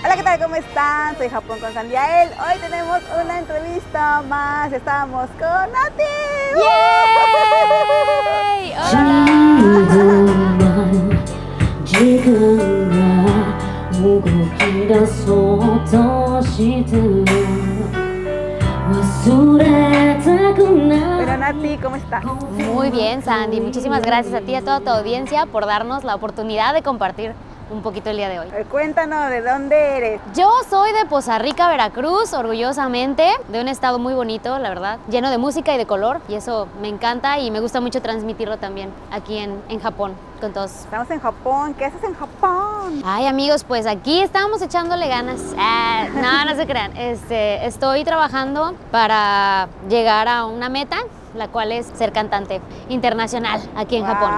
Hola, ¿qué tal? ¿Cómo están? Soy Japón con Sandiael. Hoy tenemos una entrevista más. Estamos con Nati. ¡Yay! ¡Hola! 自分が動き出そうとして忘れたくない Pero Nati, ¿cómo estás? Muy bien, Sandy. Muchísimas gracias a ti y a toda tu audiencia por darnos la oportunidad de compartir un poquito el día de hoy. Cuéntanos, ¿de dónde eres? Yo soy de Poza Rica, Veracruz, orgullosamente, de un estado muy bonito, la verdad, lleno de música y de color, y eso me encanta y me gusta mucho transmitirlo también aquí en Japón con todos. Estamos en Japón. ¿Qué haces en Japón? Ay, amigos, pues aquí estamos echándole ganas. No se crean. Estoy trabajando para llegar a una meta, la cual es ser cantante internacional aquí en Japón.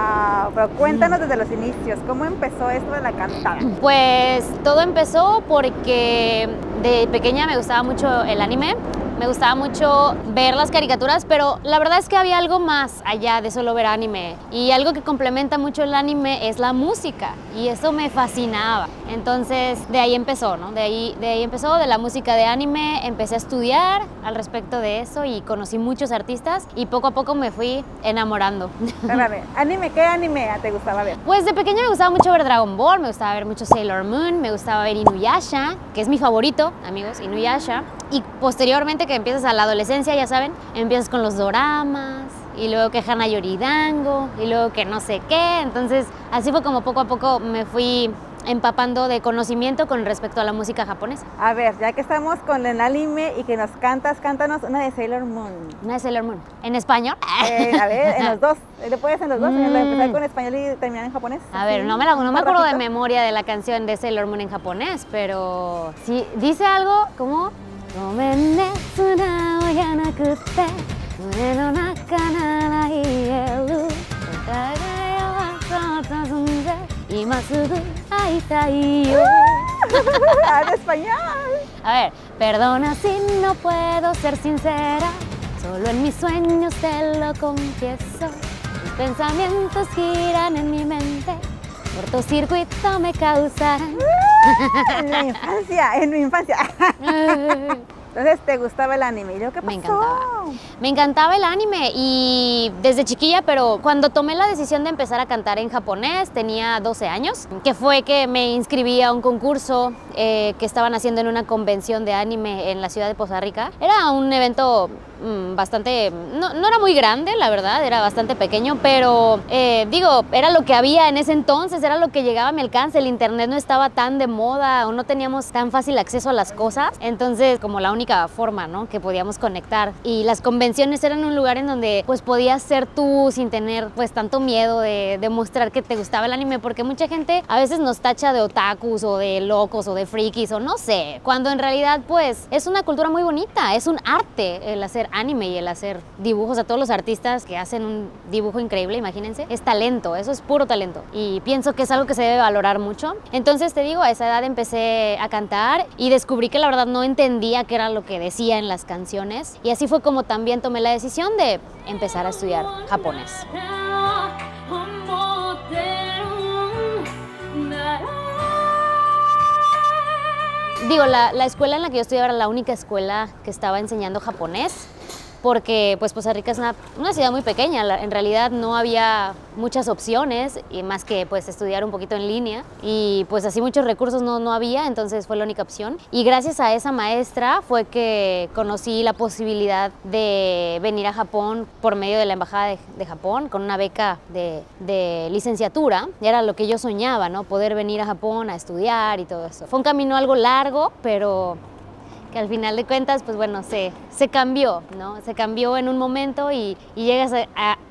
Pero cuéntanos desde los inicios. ¿Cómo empezó esto de la cantada? Pues todo empezó porque de pequeña me gustaba mucho el anime. Me gustaba mucho ver las caricaturas, pero la verdad es que había algo más allá de solo ver anime. Y algo que complementa mucho el anime es la música, y eso me fascinaba. Entonces, de ahí empezó, ¿no? De ahí empezó, de la música de anime. Empecé a estudiar al respecto de eso y conocí muchos artistas y poco a poco me fui enamorando. Espérame, ¿anime? ¿Qué anime te gustaba ver? Pues de pequeña me gustaba mucho ver Dragon Ball, me gustaba ver mucho Sailor Moon, me gustaba ver Inuyasha, que es mi favorito, amigos, Inuyasha. Y posteriormente que empiezas a la adolescencia, ya saben, empiezas con los doramas, y luego que Hana Yoridango, y luego que no sé qué. Entonces, así fue como poco a poco me fui empapando de conocimiento con respecto a la música japonesa. A ver, ya que estamos con el anime y que nos cántanos una de Sailor Moon. Una de Sailor Moon. ¿En español? A ver, en los dos. ¿Le puedes en los dos? Empezar con español y terminar en japonés. A ver, no me acuerdo de memoria de la canción de Sailor Moon en japonés, pero sí dice algo como... ごめんね、素直じゃなくって胸の中なら言えるお互いはそうとすんで今すぐ会いたいよ ¡En español! A ver, perdona si no puedo ser sincera, solo en mis sueños te lo confieso. Mis pensamientos giran en mi mente, cortocircuito me causarán. En mi infancia. Entonces, ¿te gustaba el anime? ¿Y luego qué pasó? Me encantaba. Me encantaba el anime y desde chiquilla, pero cuando tomé la decisión de empezar a cantar en japonés tenía 12 años, que fue que me inscribí a un concurso que estaban haciendo en una convención de anime en la ciudad de Poza Rica. Era un evento bastante, no era muy grande, la verdad, era bastante pequeño, pero era lo que había en ese entonces, era lo que llegaba a mi alcance. El internet no estaba tan de moda o no teníamos tan fácil acceso a las cosas, entonces como la única forma, ¿no?, que podíamos conectar. Y las convenciones eran un lugar en donde pues podías ser tú sin tener pues tanto miedo de demostrar que te gustaba el anime, porque mucha gente a veces nos tacha de otakus o de locos o de frikis o no sé, cuando en realidad pues es una cultura muy bonita, es un arte el hacer anime y el hacer dibujos. A todos los artistas que hacen un dibujo increíble, imagínense, es talento, eso es puro talento, y pienso que es algo que se debe valorar mucho. Entonces te digo, a esa edad empecé a cantar y descubrí que la verdad no entendía qué era lo que decía en las canciones, y así fue como también tomé la decisión de empezar a estudiar japonés. Digo, la escuela en la que yo estudiaba era la única escuela que estaba enseñando japonés, porque pues Poza Rica es una ciudad muy pequeña. En realidad no había muchas opciones, y más que pues estudiar un poquito en línea, y pues así muchos recursos no había, entonces fue la única opción. Y gracias a esa maestra fue que conocí la posibilidad de venir a Japón por medio de la Embajada de Japón con una beca de licenciatura. Era lo que yo soñaba, ¿no?, poder venir a Japón a estudiar y todo eso. Fue un camino algo largo, pero que al final de cuentas, pues bueno, se cambió, ¿no? Se cambió en un momento y llegas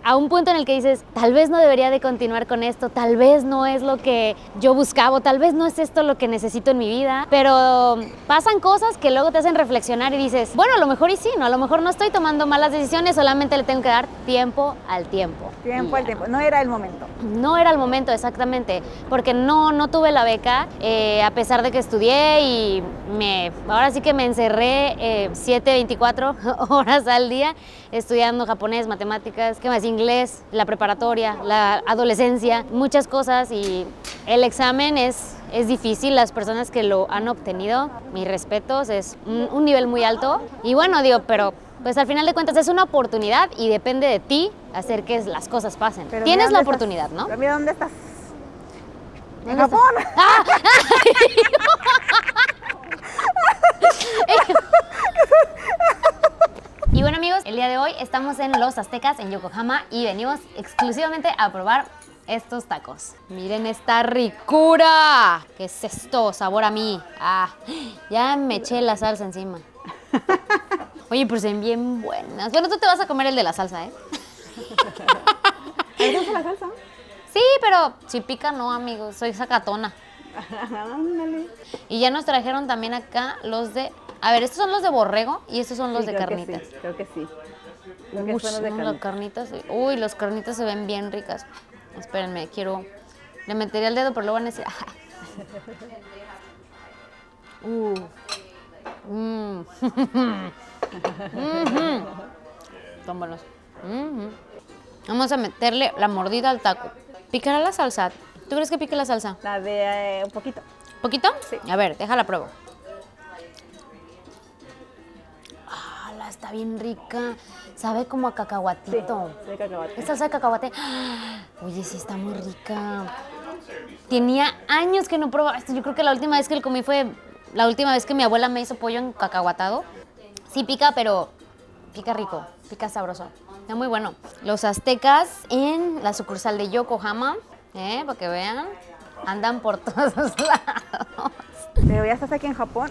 a un punto en el que dices, tal vez no debería de continuar con esto, tal vez no es lo que yo buscaba, tal vez no es esto lo que necesito en mi vida, pero pasan cosas que luego te hacen reflexionar y dices, bueno, a lo mejor y sí, ¿no? A lo mejor no estoy tomando malas decisiones, solamente le tengo que dar tiempo al tiempo. Tiempo al tiempo, no era el momento. No era el momento, exactamente, porque no tuve la beca, a pesar de que estudié y ahora sí que me encerré 24 horas al día estudiando japonés, matemáticas, ¿qué más? Inglés, la preparatoria, la adolescencia, muchas cosas, y el examen es es difícil. Las personas que lo han obtenido, mis respetos, es un nivel muy alto. Y bueno, digo, pero pues al final de cuentas es una oportunidad y depende de ti hacer que las cosas pasen. Pero Tienes mira la dónde oportunidad, estás. ¿no? Pero mira dónde estás. En ¿Dónde Japón. Y bueno, amigos, el día de hoy estamos en Los Aztecas, en Yokohama, y venimos exclusivamente a probar estos tacos. Miren esta ricura. ¿Qué es esto? Sabor a mí. Ya me eché la salsa encima. Oye, pues se ven bien buenas. Bueno, tú te vas a comer el de la salsa, ¿eh? ¿Te gusta la salsa? Sí, pero si pica no, amigos. Soy sacatona. Ándale. Y ya nos trajeron también acá los de... A ver, estos son los de borrego y estos son los de creo que carnitas. sí, creo que sí. Creo que Uy, son los de no, carne. las carnitas. Uy, las carnitas se ven bien ricas. Espérenme, quiero... Le metería el dedo, pero luego van a decir... Son buenos. Vamos a meterle la mordida al taco. ¿Picará la salsa? ¿Tú crees que pique la salsa? La de un poquito. ¿Poquito? Sí. A ver, déjala pruebo. La está bien rica. Sabe como a cacahuatito. Sí, de cacahuate. ¿Es salsa de cacahuate? Oye, sí está muy rica. Tenía años que no probaba esto. Yo creo que la última vez que lo comí fue la última vez que mi abuela me hizo pollo en cacahuatado. Sí pica, pero pica rico, pica sabroso. Está muy bueno. Los aztecas en la sucursal de Yokohama, para que vean, andan por todos lados. Pero ya estás aquí en Japón.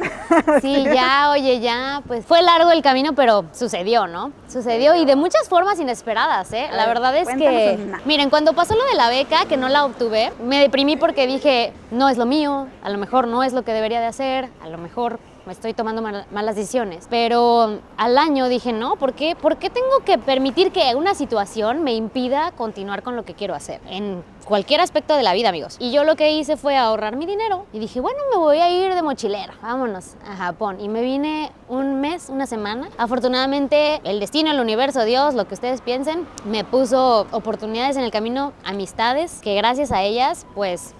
Sí, ya, oye, ya, pues fue largo el camino, pero sucedió, ¿no? Sucedió y de muchas formas inesperadas, ¿eh? La verdad es que, Cuéntanos. miren, cuando pasó lo de la beca, que no la obtuve, me deprimí porque dije, no es lo mío, a lo mejor no es lo que debería de hacer, a lo mejor me estoy tomando malas decisiones. Pero al año dije, no, ¿por qué? ¿Por qué tengo que permitir que una situación me impida continuar con lo que quiero hacer? En cualquier aspecto de la vida, amigos. Y yo lo que hice fue ahorrar mi dinero y dije, bueno, me voy a ir de mochilera, vámonos a Japón. Y me vine un mes, una semana. Afortunadamente, el destino, el universo, Dios, lo que ustedes piensen, me puso oportunidades en el camino, amistades, que gracias a ellas, pues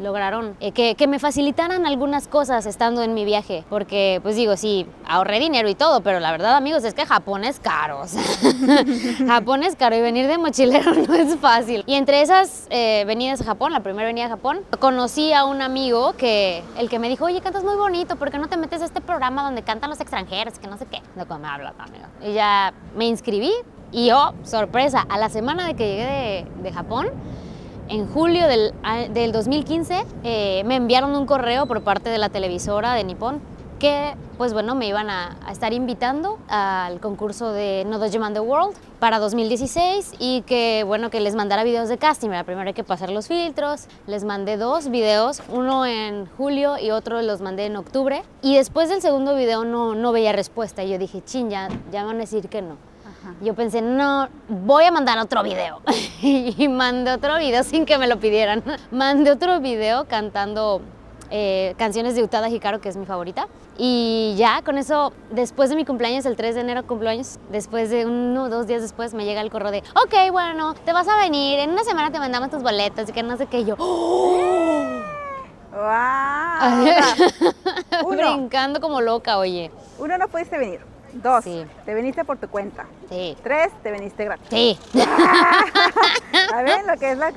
lograron que me facilitaran algunas cosas estando en mi viaje, porque pues digo, sí, ahorré dinero y todo, pero la verdad, amigos, es que Japón es caro, o sea, Japón es caro y venir de mochilero no es fácil. Y entre esas venidas a Japón, la primera venida a Japón, conocí a un amigo el que me dijo, oye, cantas muy bonito, ¿por qué no te metes a este programa donde cantan los extranjeros, que no sé qué? De cómo me habla, amigo. Y ya me inscribí y sorpresa, a la semana de que llegué de Japón, en julio del 2015 me enviaron un correo por parte de la televisora de Nippon que, pues bueno, me iban a estar invitando al concurso de No Dojoman The World para 2016 y que, bueno, que les mandara videos de casting. Primero hay que pasar los filtros. Les mandé 2 videos, uno en julio y otro los mandé en octubre. Y después del segundo video no veía respuesta y yo dije, chin, ya van a decir que no. Yo pensé, no, voy a mandar otro video. Y mandé otro video sin que me lo pidieran. Mandé otro video cantando canciones de Utada Hikaru, que es mi favorita. Y ya con eso, después de mi cumpleaños, el 3 de enero cumpleaños, después de 1 o 2 días después, me llega el correo de, ok, bueno, te vas a venir, en una semana te mandamos tus boletos y que no sé qué. Y yo, ¡oh! ¡Wow! Brincando como loca, oye. 1, no pudiste venir. 2, Sí. te viniste por tu cuenta. Sí. 3, te viniste gratis. Sí. A ver, lo que es las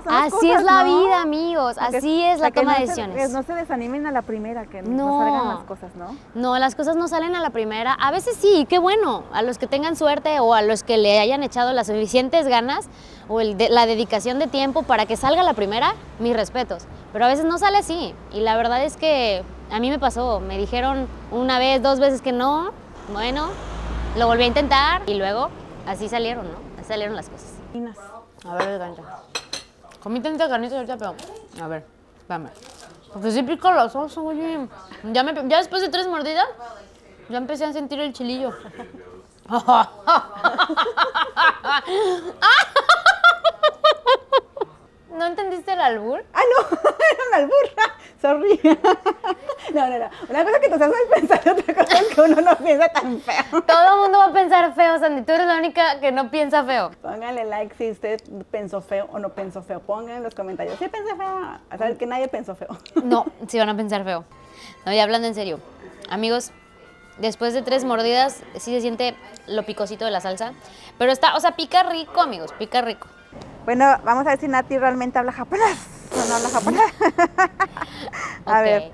Así cosas, es la ¿no? vida, amigos. Lo que Así es la para que toma no de decisiones. No se desanimen a la primera, que No. no salgan las cosas, ¿no? No, las cosas no salen a la primera. A veces sí, qué bueno. A los que tengan suerte o a los que le hayan echado las suficientes ganas o la dedicación de tiempo para que salga la primera, mis respetos. Pero a veces no sale así. Y la verdad es que a mí me pasó. Me dijeron 1 vez, 2 veces que no. Bueno, lo volví a intentar y luego así salieron, ¿no? Así salieron las cosas. A ver, gancha. Comí tanta carnita ahorita, pero... A ver, espérame. Porque sí pica la salsa, oye. Ya después de 3 mordidas, ya empecé a sentir el chilillo. ¿No entendiste el albur? Ah, no, era un albur. Sorry. No. Una cosa que tú sabes pensar y otra cosa es que uno no piensa tan feo. Todo el mundo va a pensar feo, Sandy. Tú eres la única que no piensa feo. Pónganle like si usted pensó feo o no pensó feo. Pongan en los comentarios. Sí pensé feo. A saber que nadie pensó feo. No, sí van a pensar feo. No, ya hablando en serio. Amigos, después de 3 mordidas, sí se siente lo picosito de la salsa. Pero está, o sea, pica rico, amigos, pica rico. Bueno, vamos a ver si Nati realmente habla japonés o no habla japonés. A Ok. ver,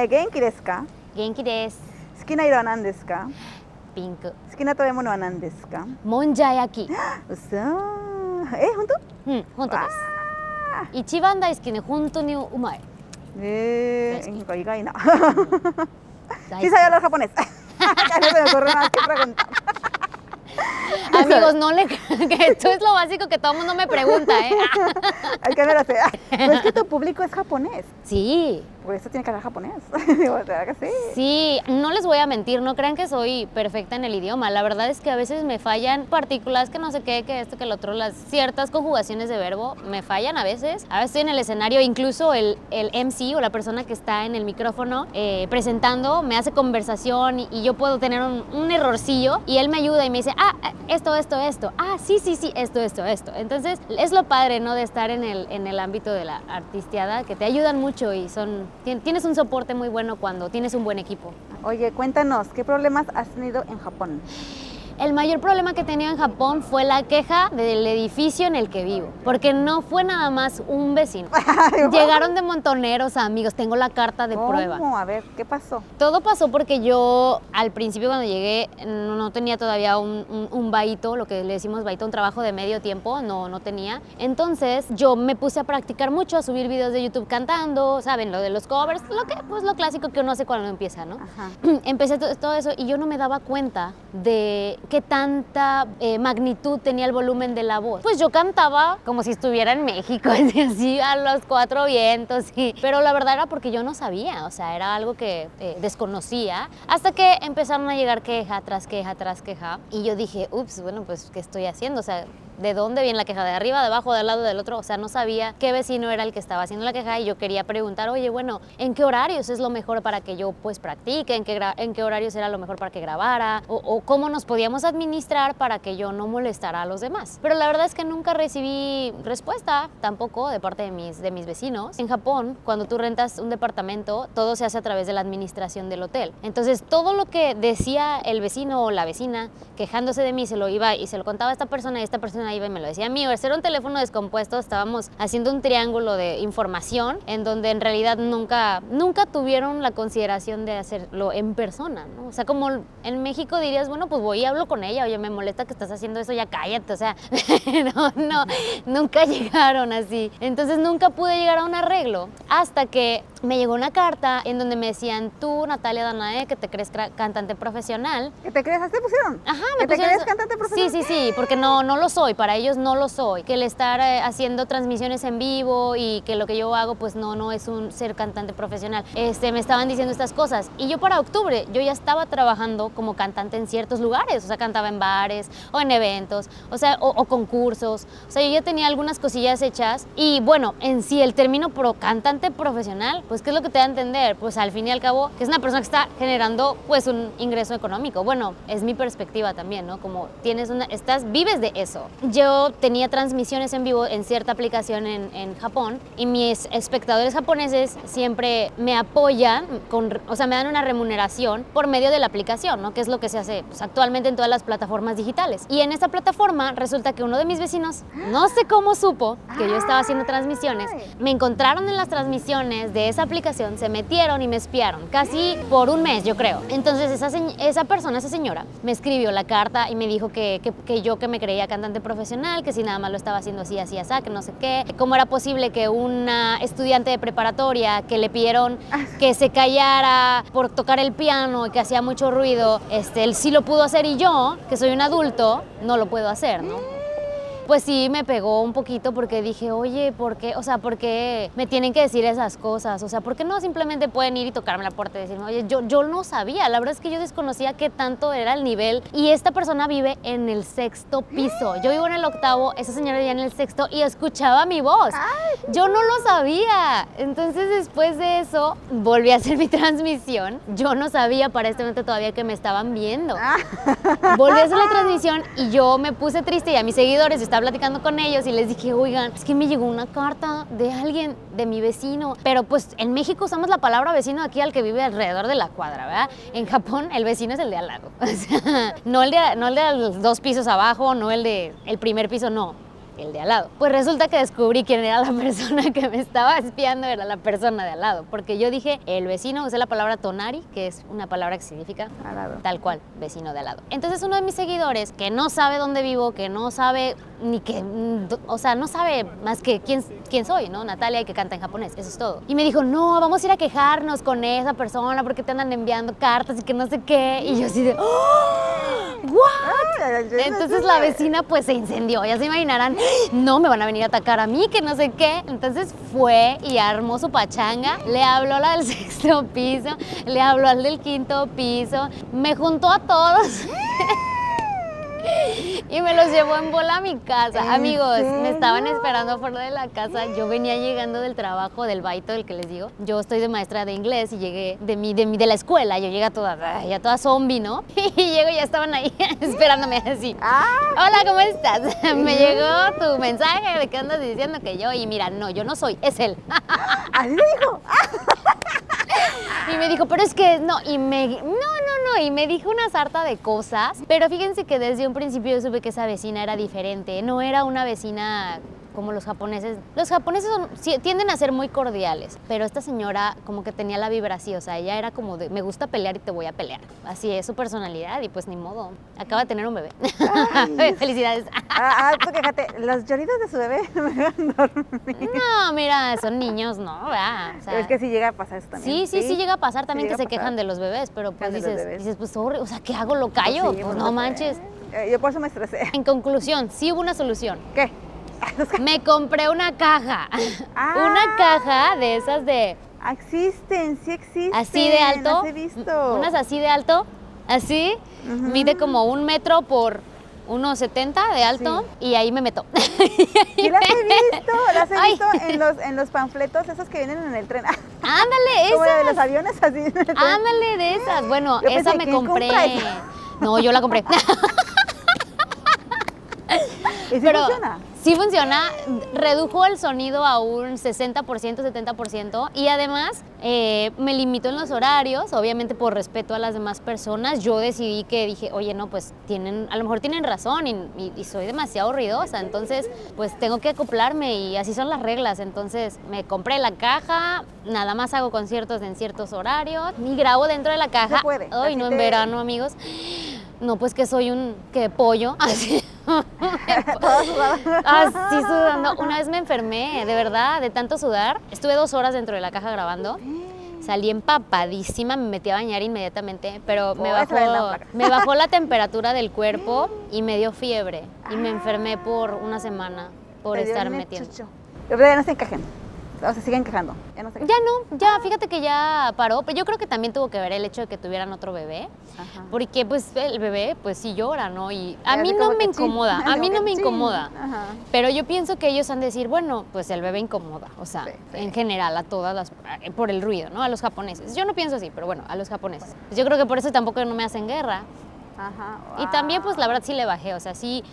¿genki desu ka? Genki desu. 好きな色は何ですか? ピンク。好きな食べ物は何ですか? もんじゃ焼き。嘘。本当? うん、本当です。一番大好きで本当にうまい。なんか意外な。大 Sí 好 sabe hablar japonés. Ya no se me ocurre nada que preguntar. Amigos, no le crean que esto es lo básico que todo el mundo me pregunta, ¿eh? Hay que ver así. Pero es que tu público es japonés. Sí, Por eso tiene que hablar japonés. Digo, ¿verdad que sí? sí, no les voy a mentir, no crean que soy perfecta en el idioma. La verdad es que a veces me fallan partículas, que no sé qué, que esto, que el otro, las ciertas conjugaciones de verbo me fallan a veces. A veces estoy en el escenario, incluso el MC o la persona que está en el micrófono presentando me hace conversación y yo puedo tener un errorcillo y él me ayuda y me dice, esto, sí, esto. Entonces es lo padre, ¿no? De estar en el ámbito de la artisteada, que te ayudan mucho y tienes un soporte muy bueno cuando tienes un buen equipo. Oye, cuéntanos, ¿qué problemas has tenido en Japón? El mayor problema que he tenido en Japón fue la queja del edificio en el que vivo, porque no fue nada más un vecino. Llegaron de montoneros a amigos, tengo la carta de prueba. ¿Cómo? A ver, ¿qué pasó? Todo pasó porque yo al principio cuando llegué no tenía todavía un baito, lo que le decimos baito, un trabajo de medio tiempo, no tenía. Entonces yo me puse a practicar mucho, a subir videos de YouTube cantando, ¿saben? Lo de los covers, lo clásico que uno hace cuando empieza, ¿no? Ajá. Empecé todo eso y yo no me daba cuenta de qué tanta magnitud tenía el volumen de la voz. Pues yo cantaba como si estuviera en México, así a los 4 vientos, pero la verdad era porque yo no sabía, o sea, era algo que desconocía, hasta que empezaron a llegar queja tras queja tras queja y yo dije, ups, bueno, pues, ¿qué estoy haciendo? O sea, ¿de dónde viene la queja? ¿De arriba, de abajo, del lado, del otro? O sea, no sabía qué vecino era el que estaba haciendo la queja y yo quería preguntar, oye, bueno, ¿en qué horarios es lo mejor para que yo pues practique? ¿En qué horarios era lo mejor para que grabara? ¿O cómo nos podíamos administrar para que yo no molestara a los demás? Pero la verdad es que nunca recibí respuesta tampoco de parte de mis vecinos. En Japón, cuando tú rentas un departamento, todo se hace a través de la administración del hotel. Entonces, todo lo que decía el vecino o la vecina quejándose de mí, se lo iba y se lo contaba a esta persona y esta persona iba y me lo decía a mí. Era un teléfono descompuesto, estábamos haciendo un triángulo de información en donde en realidad nunca tuvieron la consideración de hacerlo en persona, ¿no? O sea, como en México dirías, bueno, pues voy y hablo con ella, oye, me molesta que estás haciendo eso, ya cállate, o sea, no, nunca llegaron así. Entonces nunca pude llegar a un arreglo hasta que me llegó una carta en donde me decían, tú, Natalia Danae, que te crees cantante profesional. ¿Qué te crees? ¿Así te pusieron? Ajá, ¿Que me te pusieron crees cantante profesional? Sí, porque no lo soy, para ellos no lo soy. Que el estar haciendo transmisiones en vivo y que lo que yo hago pues no es un ser cantante profesional. Me estaban diciendo estas cosas y yo para octubre yo ya estaba trabajando como cantante en ciertos lugares, o sea, cantaba en bares o en eventos, o sea, o concursos, o sea, yo ya tenía algunas cosillas hechas y bueno, en sí el término cantante profesional, pues ¿qué es lo que te da a entender? Pues al fin y al cabo que es una persona que está generando pues un ingreso económico. Bueno, es mi perspectiva también, ¿no? Como vives de eso. Yo tenía transmisiones en vivo en cierta aplicación en Japón y mis espectadores japoneses siempre me apoyan, o sea, me dan una remuneración por medio de la aplicación, ¿no? Que es lo que se hace pues, actualmente en todas las plataformas digitales. Y en esta plataforma resulta que uno de mis vecinos, no sé cómo supo que yo estaba haciendo transmisiones, me encontraron en las transmisiones de esa aplicación, se metieron y me espiaron, casi por un mes, yo creo. Entonces esa señora, me escribió la carta y me dijo que yo que me creía cantante profesional, que si nada más lo estaba haciendo así, que no sé qué, cómo era posible que una estudiante de preparatoria que le pidieron que se callara por tocar el piano y que hacía mucho ruido, él sí lo pudo hacer y yo, que soy un adulto, no lo puedo hacer, ¿no? pues sí me pegó un poquito porque dije, oye, ¿por qué? O sea, ¿por qué me tienen que decir esas cosas? O sea, ¿por qué no simplemente pueden ir y tocarme la puerta y decirme, oye, yo no sabía, la verdad es que yo desconocía qué tanto era el nivel y esta persona vive en el 6º piso. Yo vivo en el 8º, esa señora vivía en el 6º y escuchaba mi voz. Yo no lo sabía. Entonces, después de eso, volví a hacer mi transmisión. Yo no sabía para este momento todavía que me estaban viendo. Volví a hacer la transmisión y yo me puse triste y a mis seguidores, yo estaba platicando con ellos y les dije, oigan, es que me llegó una carta de alguien, de mi vecino. Pero pues en México usamos la palabra vecino aquí al que vive alrededor de la cuadra, ¿verdad? En Japón el vecino es el de al lado. O sea, no el de los 2 pisos abajo, no el de el primer piso, no. El de al lado. Pues resulta que descubrí quién era la persona que me estaba espiando, era la persona de al lado, porque yo dije el vecino, usé la palabra tonari, que es una palabra que significa Al lado. tal cual, vecino de al lado. Entonces uno de mis seguidores, que no sabe dónde vivo, que no sabe ni que, o sea, no sabe más que quién soy, ¿no? Natalia, y que canta en japonés, eso es todo. Y me dijo, no, vamos a ir a quejarnos con esa persona porque te andan enviando cartas y que no sé qué. Y yo así de, ¡oh! ¿What? Entonces la vecina pues se incendió, ya se imaginarán, no me van a venir a atacar a mí, que no sé qué. Entonces fue y armó su pachanga, le habló a la del 6º piso, le habló al del 5º piso, me juntó a todos y me los llevó en bola a mi casa. Amigos, me estaban esperando afuera de la casa. Yo venía llegando del trabajo, del baito del que les digo. Yo estoy de maestra de inglés y llegué de la escuela. Yo llegué ya toda zombie, ¿no? Y llego y ya estaban ahí esperándome así. Hola, ¿cómo estás? Me llegó tu mensaje de que andas diciendo que yo. Y mira, no, yo no soy, es él. Así le dijo. Y me dijo, pero es que no, y me dijo una sarta de cosas, pero fíjense que desde un principio yo supe que esa vecina era diferente, no era una vecina como los japoneses. Los japoneses tienden a ser muy cordiales, pero esta señora como que tenía la vibra así, o sea, ella era como de, me gusta pelear y te voy a pelear. Así es su personalidad y pues ni modo, acaba de tener un bebé. Felicidades. Tú fíjate, los lloridos de su bebé me dejan dormir. No, mira, son niños, ¿no? O sea, Es que sí llega a pasar eso también. Sí llega a pasar también Sí que se llega a quejan pasar. de los bebés, pero pues De los bebés. dices, pues sorry, o sea, ¿qué hago? ¿Lo callo? Sí, Pues no no se manches. puede. Yo por eso me estresé. En conclusión, sí hubo una solución. ¿Qué? Me compré una caja. Ah. Una caja de esas de Existen, sí existen. así de alto. Las he visto. Unas así de alto. Así. Mide como 1 metro por 1,70 de alto. Sí. Y ahí me meto. Sí, las he Ay. visto en los panfletos esos que vienen en el tren. Ándale, Como de los esas. aviones así. en el tren. Ándale de esas. Bueno, Yo pensé, esa me ¿quién compré. compra esa? No, yo la compré. ¿Y sí Pero funciona? sí funciona, redujo el sonido a un 60%, 70% y además me limitó en los horarios, obviamente por respeto a las demás personas. Yo decidí que dije, oye, no, pues a lo mejor tienen razón y soy demasiado ruidosa, entonces pues tengo que acoplarme y así son las reglas. Entonces me compré la caja, nada más hago conciertos en ciertos horarios y grabo dentro de la caja. Se puede, Ay, así no, en te- verano, amigos. No, pues que soy un pollo, así. Toda sudada. Así sudando. Una vez me enfermé, de verdad, de tanto sudar. Estuve 2 horas dentro de la caja grabando. Salí empapadísima, me metí a bañar inmediatamente, pero esa es la placa. me bajó la temperatura del cuerpo y me dio fiebre. Y me enfermé por una semana por Te dio estar el metiendo. chucho. Pero ya no se encajen. O sea, siguen quejando. Ya no se Ya no, ya, fíjate que ya paró, pero yo creo que también tuvo que ver el hecho de que tuvieran otro bebé, Ajá. porque pues el bebé pues sí llora, ¿no? Y a Así mí como no me que chin. incomoda, a Como mí no que me chin. incomoda, Ajá. pero yo pienso que ellos han de decir, bueno, pues el bebé incomoda, o sea, Sí, sí. en general a todas las, por el ruido, ¿no? A los japoneses. Yo no pienso así, pero bueno, a los japoneses. Yo creo que por eso tampoco no me hacen guerra. Ajá. Y también pues la verdad sí le bajé, o sea, sí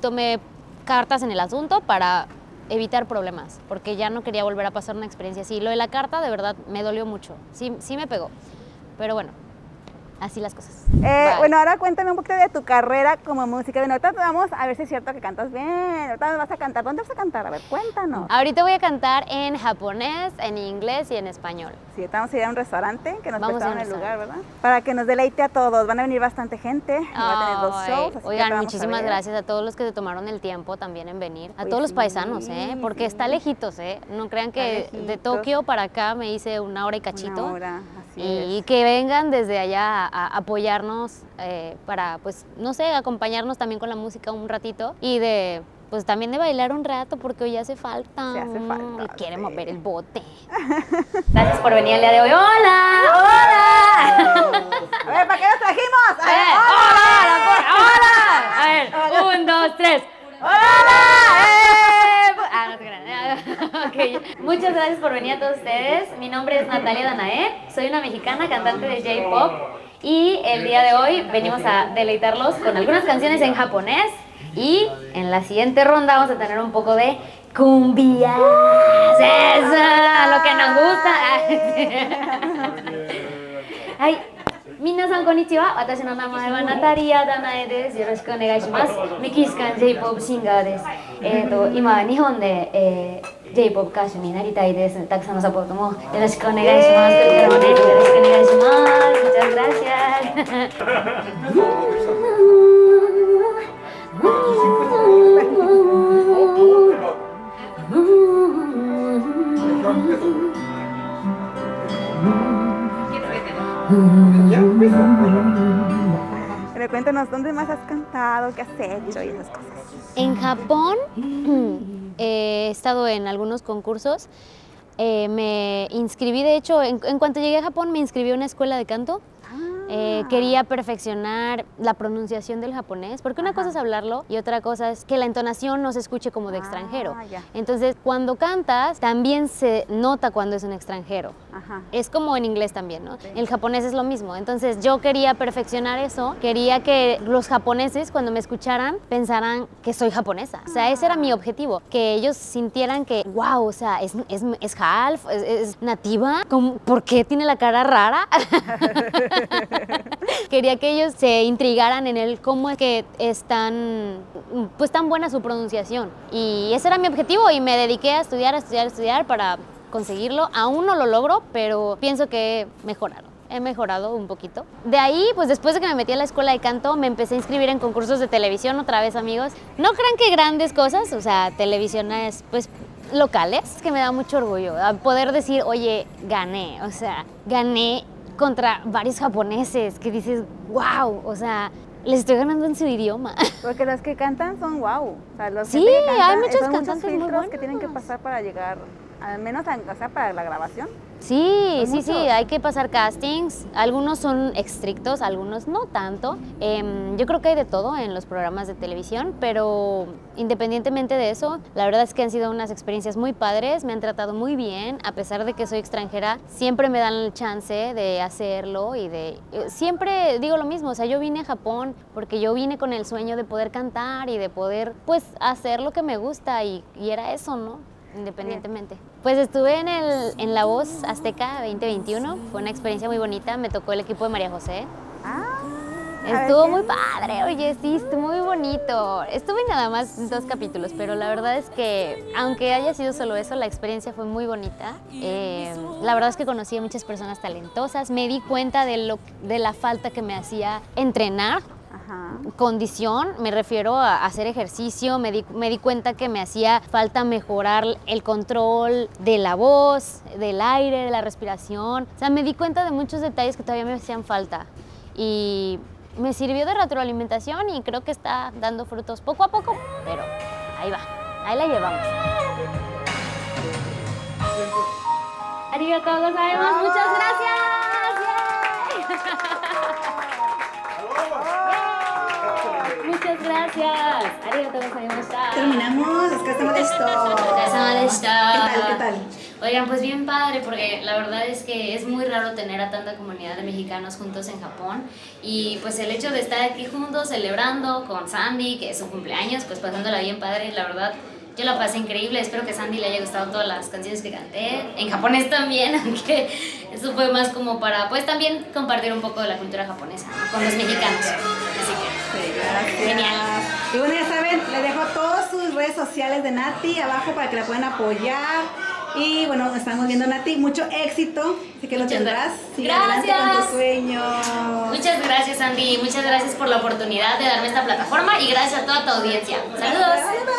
tomé cartas en el asunto para evitar problemas, porque ya no quería volver a pasar una experiencia así. Lo de la carta de verdad me dolió mucho, sí me pegó, pero bueno, así las cosas. Bye. Bueno, ahora cuéntame un poquito de tu carrera como música. Bueno, ahorita vamos a ver si es cierto que cantas bien. Ahorita me vas a cantar. ¿Dónde vas a cantar? A ver, cuéntanos. Ahorita voy a cantar en japonés, en inglés y en español. Sí, ahorita vamos a ir a un restaurante que nos Vamos a prestaron un el lugar, restaurante. ¿verdad? Para que nos deleite a todos. Van a venir bastante gente. Va a tener 2 Ay, shows. Así que oigan, te vamos a muchísimas ver. gracias a todos los que se tomaron el tiempo también en venir. A Oye, todos los sí, paisanos, porque sí. está lejitos, No crean que Está de lejitos. Tokio para acá me hice 1 hora y cachito. Una hora, así Y es. que vengan desde allá a apoyarnos para, pues, no sé, acompañarnos también con la música un ratito y de pues también de bailar un rato porque hoy hace falta. Sí hace falta, Quiere sí. mover el bote. Gracias por venir el día de hoy. ¡Hola! ¡Hola! A ver, ¿para qué nos trajimos? A ver, ¡Hola! A ver, 1, 2, 3. ¡Hola! No te creas. Okay. Muchas gracias por venir a todos ustedes. Mi nombre es Natalia Danae. Soy una mexicana cantante de J-pop. Y el día de hoy venimos a deleitarlos con algunas canciones en japonés. Y en la siguiente ronda vamos a tener un poco de cumbia. ¡Eso! Lo que nos gusta. Ay, minasan konnichiwa. Watashi no namae wa Natalia Danae desu. Yoroshiku onegai shimasu. Mexican J-pop singer desu. Ima Nihon de J-pop 歌手になりたいです。たくさんのサポートもよろしくお願いします。これからもね、よろしくお願いします。Muchas gracias. Pero cuéntanos, ¿dónde más has cantado? ¿Qué has hecho? Y esas cosas. En Japón he estado en algunos concursos. Me inscribí, de hecho, en cuanto llegué a Japón me inscribí a una escuela de canto. Quería perfeccionar la pronunciación del japonés, porque una cosa es hablarlo y otra cosa es que la entonación no se escuche como de extranjero. Ya. Entonces, cuando cantas, también se nota cuando es un extranjero. Ajá. Es como en inglés también, ¿no? Sí. El japonés es lo mismo. Entonces, yo quería perfeccionar eso. Quería que los japoneses, cuando me escucharan, pensaran que soy japonesa. O sea, ese era mi objetivo. Que ellos sintieran que, wow, o sea, es half, es nativa. ¿Por qué tiene la cara rara? Quería que ellos se intrigaran en el cómo es que es tan buena su pronunciación. Y ese era mi objetivo y me dediqué a estudiar para conseguirlo. Aún no lo logro, pero pienso que he mejorado un poquito. De ahí, pues después de que me metí a la escuela de canto, me empecé a inscribir en concursos de televisión otra vez, amigos. No crean que grandes cosas, o sea, televisiones, pues, locales, que me da mucho orgullo poder decir, oye, gané, o sea, gané contra varios japoneses, que dices, wow, o sea, les estoy ganando en su idioma. Porque los que cantan son wow. O sea, los Sí, gente que canta, hay muchos son cantantes muy filtros buenos. que tienen que pasar para llegar, al menos o sea, para la grabación. Sí, Son sí, muchos. hay que pasar castings. Algunos son estrictos, algunos no tanto. Yo creo que hay de todo en los programas de televisión, pero independientemente de eso, la verdad es que han sido unas experiencias muy padres, me han tratado muy bien, a pesar de que soy extranjera, siempre me dan el chance de hacerlo y siempre digo lo mismo, o sea, yo vine a Japón porque yo vine con el sueño de poder cantar y de poder, pues, hacer lo que me gusta y era eso, ¿no? Independientemente. Pues estuve en La Voz Azteca 2021, fue una experiencia muy bonita, me tocó el equipo de María José. Estuvo muy padre, oye, sí, estuvo muy bonito. Estuve nada más 2 capítulos, pero la verdad es que, aunque haya sido solo eso, la experiencia fue muy bonita. La verdad es que conocí a muchas personas talentosas, me di cuenta de la falta que me hacía entrenar. Ajá. Condición, me refiero a hacer ejercicio, me di cuenta que me hacía falta mejorar el control de la voz, del aire, de la respiración. O sea, me di cuenta de muchos detalles que todavía me hacían falta. Y me sirvió de retroalimentación y creo que está dando frutos poco a poco, pero ahí va, ahí la llevamos. Arigatou gozaimasu, muchas gracias. Muchas gracias. Arigatou gozaimashita. Terminamos, estamos listo. ¿Qué tal? Oigan, pues bien padre, porque la verdad es que es muy raro tener a tanta comunidad de mexicanos juntos en Japón. Y pues el hecho de estar aquí juntos celebrando con Sandy, que es su cumpleaños, pues pasándola bien padre, la verdad. Yo la pasé increíble, espero que a Sandy le haya gustado todas las canciones que canté, en japonés también, aunque eso fue más como para, pues también compartir un poco de la cultura japonesa, ¿no? Con los mexicanos, así que Sí, gracias. genial. Y bueno, ya saben, les dejo todas sus redes sociales de Nati abajo para que la puedan apoyar. Y bueno, estamos viendo, Nati, mucho éxito, así que lo Muchas tendrás. gracias. Sigue adelante con Gracias. tu sueño. Muchas gracias, Sandy, muchas gracias por la oportunidad de darme esta plataforma y gracias a toda tu audiencia. Saludos. Bye, bye.